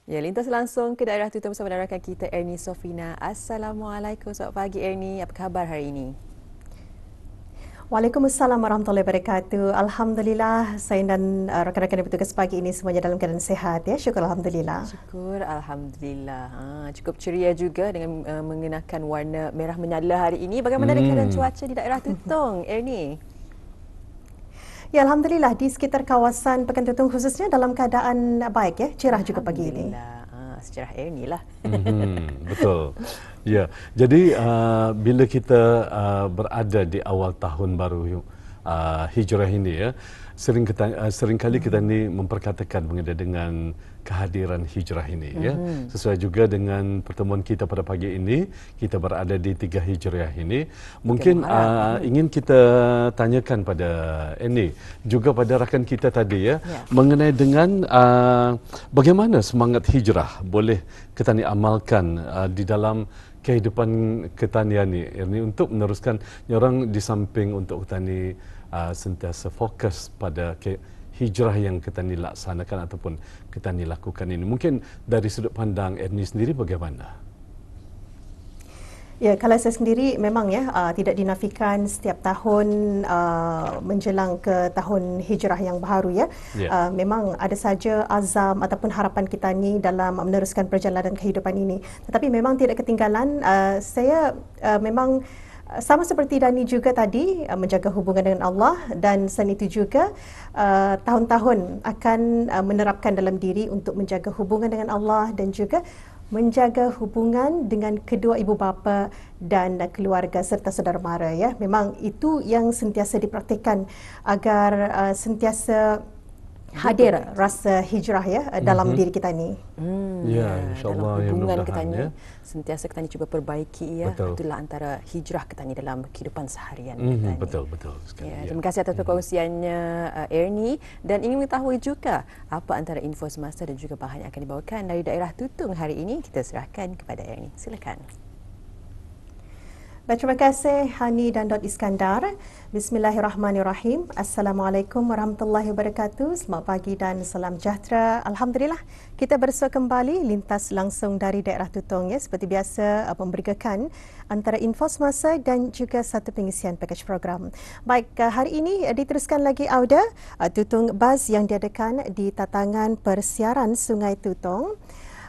Ya, lintas langsung ke daerah Tutong bersama rakan kita Ernie Sofina. Assalamualaikum, selamat pagi Ernie. Apa khabar hari ini? Waalaikumsalam warahmatullahi wabarakatuh. Alhamdulillah, saya dan rakan-rakan yang bertugas pagi ini semuanya dalam keadaan sihat ya. Syukur alhamdulillah. Syukur, Alhamdulillah. Cukup ceria juga dengan mengenakan warna merah menyala hari ini. Bagaimana dengan keadaan Hmm. cuaca di daerah Tutong, Ernie? Ya, alhamdulillah di sekitar kawasan Pekan Tutong khususnya dalam keadaan baik ya, cerah juga pagi ini. Alhamdulillah. Sejarah Ernie lah. Betul. Ya, jadi bila kita berada di awal tahun baru Hijrah ini ya, seringkali kita ni memperkatakan mengenai dengan kehadiran Hijrah ini ya. Sesuai juga dengan pertemuan kita pada pagi ini, kita berada di 3 Hijriah ini. Mungkin ingin kita tanyakan pada Annie juga pada rakan kita tadi ya, Ya. mengenai dengan bagaimana semangat hijrah boleh kita ni amalkan di dalam kehidupan ketanian ini untuk meneruskan orang di samping untuk kita ni sentiasa fokus pada hijrah yang kita ni laksanakan ataupun kita ni lakukan ini. Mungkin dari sudut pandang Ernie sendiri bagaimana? Ya, kalau saya sendiri memang ya tidak dinafikan setiap tahun menjelang ke tahun hijrah yang baru ya. Ya. Memang ada saja azam ataupun harapan kita ni dalam meneruskan perjalanan kehidupan ini. Tetapi memang tidak ketinggalan saya memang sama seperti Dani juga tadi menjaga hubungan dengan Allah, dan selain itu juga tahun-tahun akan menerapkan dalam diri untuk menjaga hubungan dengan Allah dan juga menjaga hubungan dengan kedua ibu bapa dan keluarga serta saudara mara ya. Memang itu yang sentiasa dipraktikkan agar sentiasa hadir rasa hijrah ya dalam diri kita ni. Ya, insyaAllah, ya, dalam hubungan kita mudah-mudahan, ni ya. sentiasa kita ni cuba perbaiki ya. Betul. Itulah antara hijrah kita ni dalam kehidupan seharian kita ni. Betul sekali. Ya, Ya. terima kasih atas perkongsiannya Ernie, dan ingin mengetahui juga apa antara info semasa dan juga bahan yang akan dibawakan dari daerah Tutong hari ini. Kita serahkan kepada Ernie. Silakan. Baik, terima kasih Hani dan Dot Iskandar. Bismillahirrahmanirrahim. Assalamualaikum warahmatullahi wabarakatuh. Selamat pagi dan salam sejahtera. Alhamdulillah, kita bersua kembali lintas langsung dari daerah Tutong ya, seperti biasa memberikan antara info semasa dan juga satu pengisian pakej program. Baik, hari ini diteruskan lagi Auda Tutong Buzz yang diadakan di tatangan persiaran Sungai Tutong.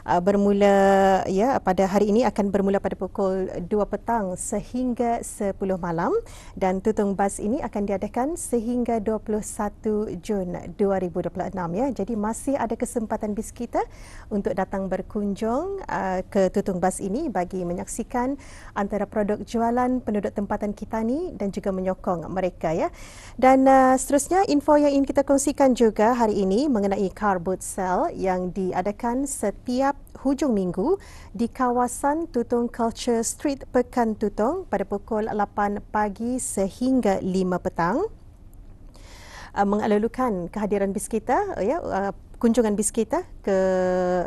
Bermula ya pada hari ini akan bermula pada pukul 2 petang sehingga 10 malam, dan Tutong Buzz ini akan diadakan sehingga 21 Jun 2026 ya. Jadi masih ada kesempatan bis kita untuk datang berkunjung ke Tutong Buzz ini bagi menyaksikan antara produk jualan penduduk tempatan kita ni dan juga menyokong mereka ya. Dan seterusnya info yang ingin kita kongsikan juga hari ini mengenai car boot sale yang diadakan setiap hujung minggu di kawasan Tutong Culture Street, Pekan Tutong pada pukul 8 pagi sehingga 5 petang. Mengalulukan kehadiran bis kita ya, kunjungan bis kita ke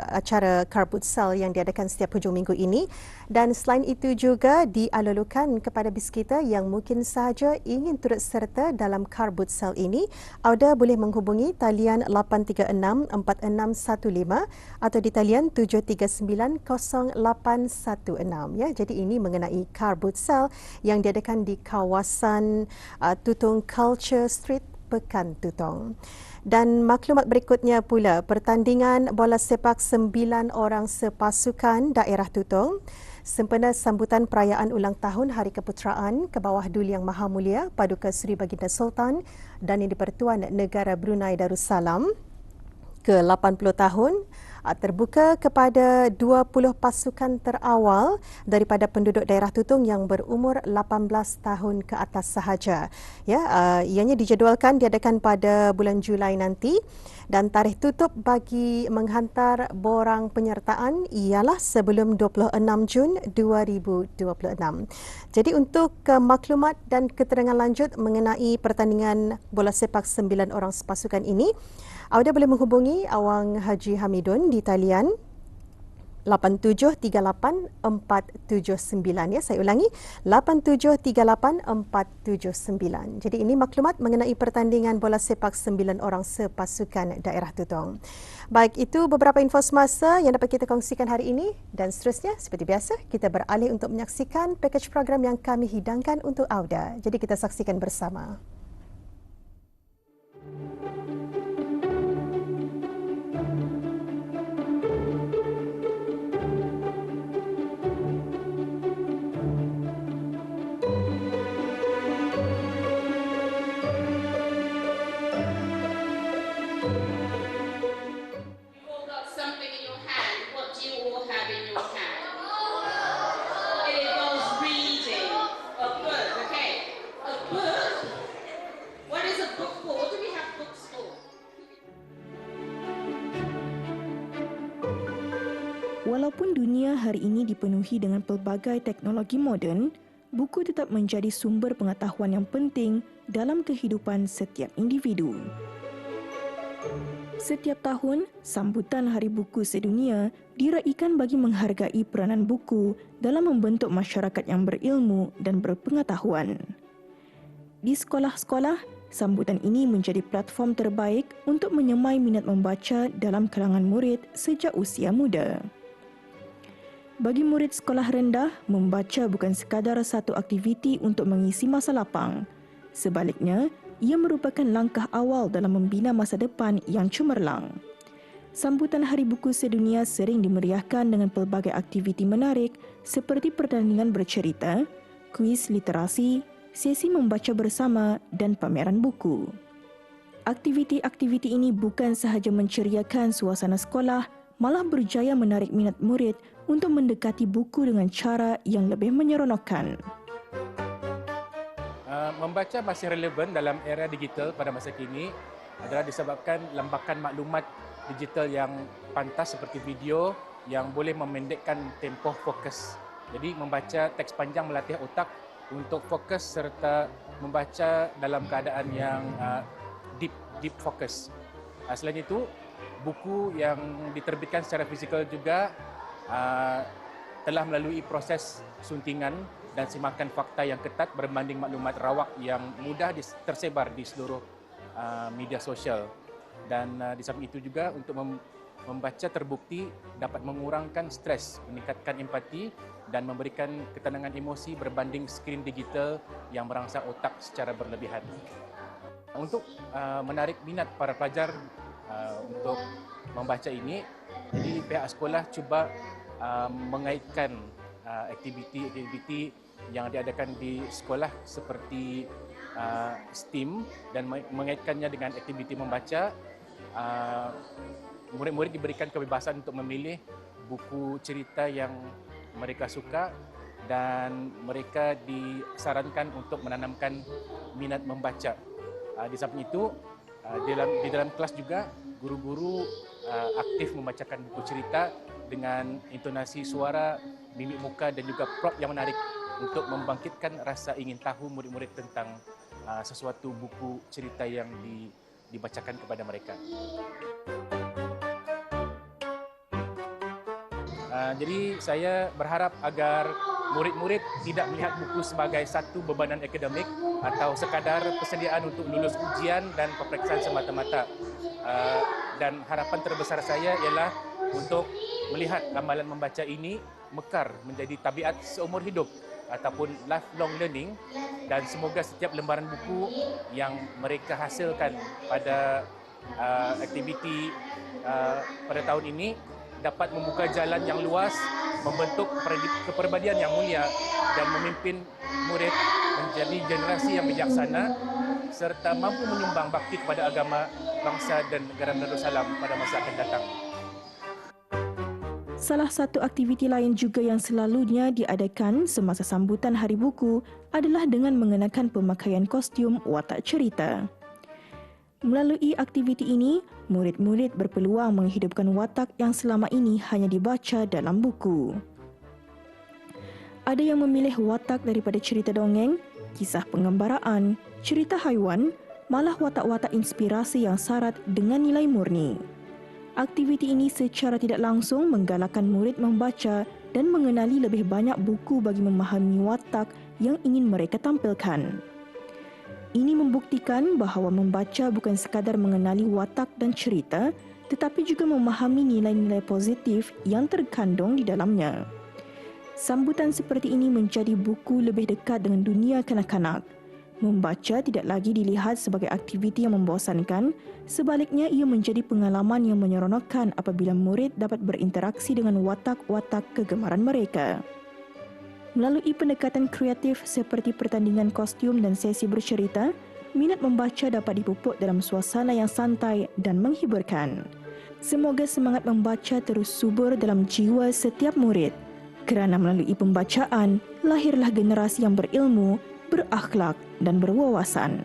acara car boot sale yang diadakan setiap hujung minggu ini, dan selain itu juga dialulukan kepada bis kita yang mungkin sahaja ingin turut serta dalam car boot sale ini, Auda boleh menghubungi talian 836-4615 atau di talian 739-0816 ya. Jadi ini mengenai car boot sale yang diadakan di kawasan Tutong Culture Street, Pekan Tutong. Dan maklumat berikutnya pula, pertandingan bola sepak 9 orang sepasukan daerah Tutong sempena sambutan perayaan ulang tahun Hari Keputeraan ke bawah Duli Yang Maha Mulia Paduka Seri Baginda Sultan dan Yang di-Pertuan Negara Brunei Darussalam ke 80 tahun terbuka kepada 20 pasukan terawal daripada penduduk daerah Tutong yang berumur 18 tahun ke atas sahaja. Ya, ianya dijadualkan diadakan pada bulan Julai nanti, dan tarikh tutup bagi menghantar borang penyertaan ialah sebelum 26 Jun 2026. Jadi untuk maklumat dan keterangan lanjut mengenai pertandingan bola sepak 9 orang sepasukan ini, Auda boleh menghubungi Awang Haji Hamidun di talian 8738-479 ya. Saya ulangi 8738-479. Jadi ini maklumat mengenai pertandingan bola sepak 9 orang sepasukan daerah Tutong. Baik, itu beberapa info semasa yang dapat kita kongsikan hari ini dan seterusnya seperti biasa kita beralih untuk menyaksikan pakej program yang kami hidangkan untuk Auda. Jadi kita saksikan bersama. Walaupun dunia hari ini dipenuhi dengan pelbagai teknologi moden, buku tetap menjadi sumber pengetahuan yang penting dalam kehidupan setiap individu. Setiap tahun, sambutan Hari Buku Sedunia diraikan bagi menghargai peranan buku dalam membentuk masyarakat yang berilmu dan berpengetahuan. Di sekolah-sekolah, sambutan ini menjadi platform terbaik untuk menyemai minat membaca dalam kalangan murid sejak usia muda. Bagi murid sekolah rendah, membaca bukan sekadar satu aktiviti untuk mengisi masa lapang. Sebaliknya, ia merupakan langkah awal dalam membina masa depan yang cemerlang. Sambutan Hari Buku Sedunia sering dimeriahkan dengan pelbagai aktiviti menarik seperti pertandingan bercerita, kuis literasi, sesi membaca bersama dan pameran buku. Aktiviti-aktiviti ini bukan sahaja menceriakan suasana sekolah, malah berjaya menarik minat murid untuk mendekati buku dengan cara yang lebih menyeronokkan. Membaca masih relevan dalam era digital pada masa kini adalah disebabkan lambakan maklumat digital yang pantas seperti video yang boleh memendekkan tempoh fokus. Jadi membaca teks panjang melatih otak untuk fokus serta membaca dalam keadaan yang deep fokus. Selain itu, buku yang diterbitkan secara fizikal juga telah melalui proses suntingan dan simakan fakta yang ketat berbanding maklumat rawak yang mudah tersebar di seluruh media sosial. Dan di samping itu juga untuk membaca terbukti dapat mengurangkan stres, meningkatkan empati dan memberikan ketenangan emosi berbanding skrin digital yang merangsang otak secara berlebihan. Untuk menarik minat para pelajar untuk membaca ini, jadi pihak sekolah cuba mengaitkan aktiviti-aktiviti yang diadakan di sekolah seperti STEAM dan mengaitkannya dengan aktiviti membaca. Murid-murid diberikan kebebasan untuk memilih buku cerita yang mereka suka dan mereka disarankan untuk menanamkan minat membaca. Di samping itu, di dalam kelas juga guru-guru aktif membacakan buku cerita dengan intonasi suara, mimik muka dan juga prop yang menarik untuk membangkitkan rasa ingin tahu murid-murid tentang sesuatu buku cerita yang dibacakan kepada mereka. Jadi saya berharap agar murid-murid tidak melihat buku sebagai satu bebanan akademik atau sekadar persediaan untuk lulus ujian dan peperiksaan semata-mata. Dan harapan terbesar saya ialah untuk melihat amalan membaca ini mekar menjadi tabiat seumur hidup ataupun lifelong learning, dan semoga setiap lembaran buku yang mereka hasilkan pada aktiviti pada tahun ini dapat membuka jalan yang luas, membentuk kepribadian yang mulia dan memimpin murid menjadi generasi yang bijaksana serta mampu menyumbang bakti kepada agama, bangsa dan negara Darussalam pada masa akan datang. Salah satu aktiviti lain juga yang selalunya diadakan semasa sambutan Hari Buku adalah dengan mengenakan pemakaian kostum watak cerita. Melalui aktiviti ini, murid-murid berpeluang menghidupkan watak yang selama ini hanya dibaca dalam buku. Ada yang memilih watak daripada cerita dongeng, kisah penggambaraan, cerita haiwan, malah watak-watak inspirasi yang syarat dengan nilai murni. Aktiviti ini secara tidak langsung menggalakkan murid membaca dan mengenali lebih banyak buku bagi memahami watak yang ingin mereka tampilkan. Ini membuktikan bahawa membaca bukan sekadar mengenali watak dan cerita, tetapi juga memahami nilai-nilai positif yang terkandung di dalamnya. Sambutan seperti ini menjadi buku lebih dekat dengan dunia kanak-kanak. Membaca tidak lagi dilihat sebagai aktiviti yang membosankan, sebaliknya ia menjadi pengalaman yang menyeronokkan apabila murid dapat berinteraksi dengan watak-watak kegemaran mereka. Melalui pendekatan kreatif seperti pertandingan kostum dan sesi bercerita, minat membaca dapat dipupuk dalam suasana yang santai dan menghiburkan. Semoga semangat membaca terus subur dalam jiwa setiap murid, kerana melalui pembacaan, lahirlah generasi yang berilmu, berakhlak dan berwawasan.